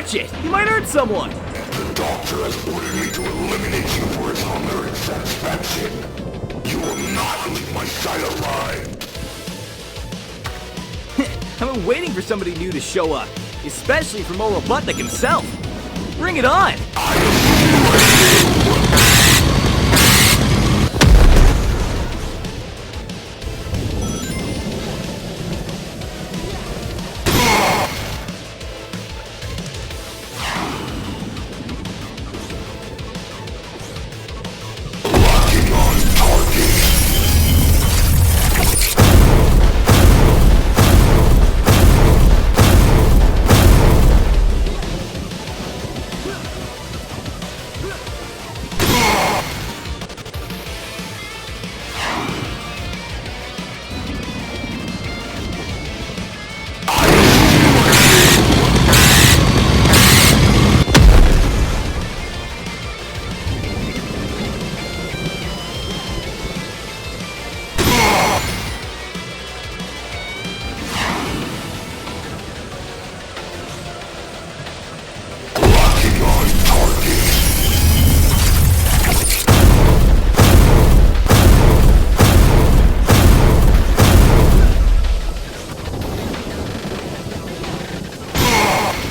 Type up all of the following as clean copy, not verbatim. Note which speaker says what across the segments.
Speaker 1: Watch it! You might hurt someone!
Speaker 2: The doctor has ordered me to eliminate you for his hunger and satisfaction. You will not leave my side alive.
Speaker 1: I've been waiting for somebody new to show up, especially from Old Robotnik himself. Bring it on!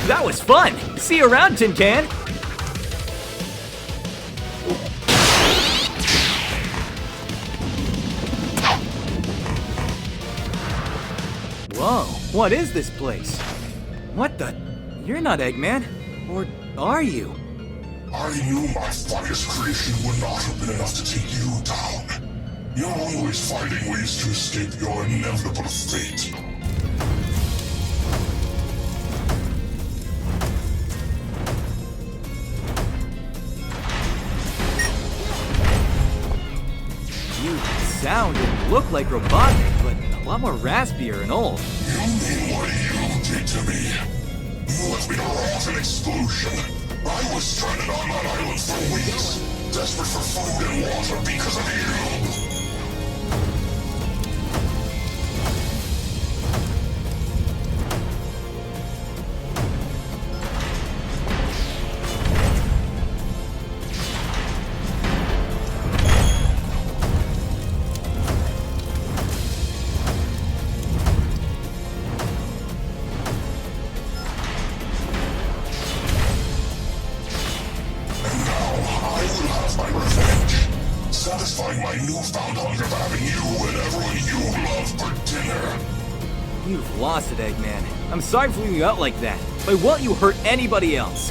Speaker 1: That was fun! See you around, Tin Can! Whoa, what is this place? What the? You're not Eggman. Or are you?
Speaker 2: I knew my finest creation would not have been enough to take you down. You're always finding ways to escape your inevitable fate.
Speaker 1: You sound and look like Robotnik, but a lot more raspier and old.
Speaker 2: You mean what you did to me? You left me to rot in exclusion. I was stranded on that island for weeks, desperate for food and water because of you. Satisfying my newfound hunger by having you and everyone you love for dinner.
Speaker 1: You've lost it, Eggman. I'm sorry for leaving you out like that, but won't you hurt anybody else?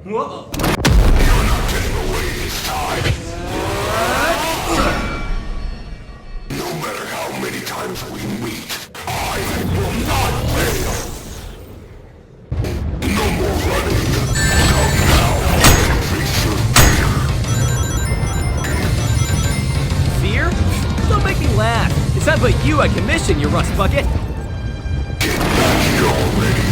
Speaker 1: Whoa!
Speaker 2: You're not getting away this time. No matter how many times we meet, I will not fail. No more running. Come now and face your fear.
Speaker 1: Fear? Don't make me laugh. It sounds like you I commissioned, you rust bucket.
Speaker 2: Get back here already.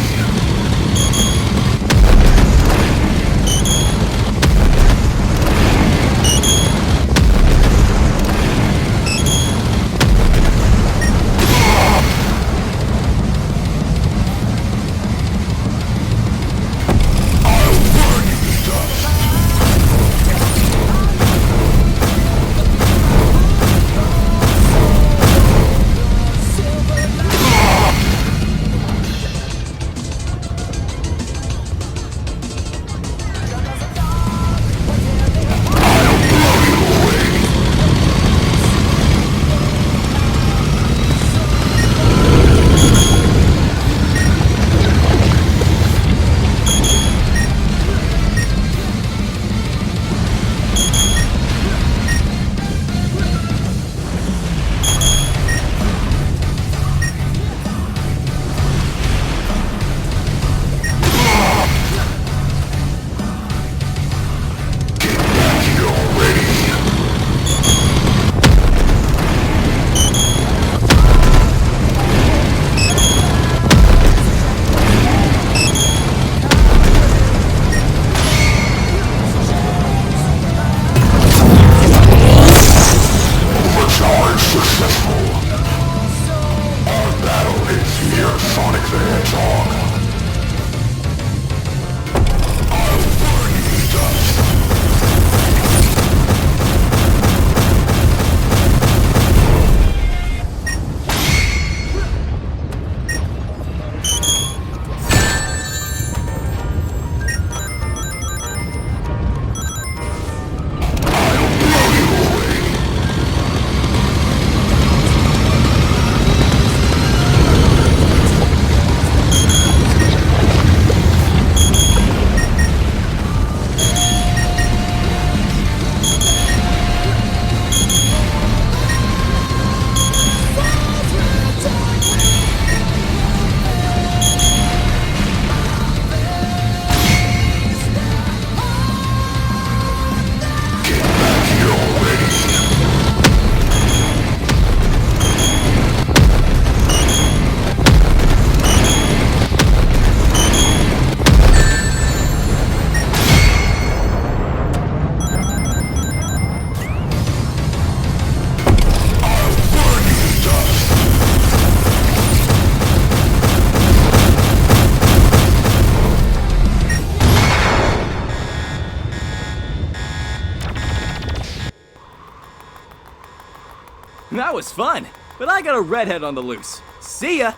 Speaker 1: That was fun, but I got a redhead on the loose. See ya!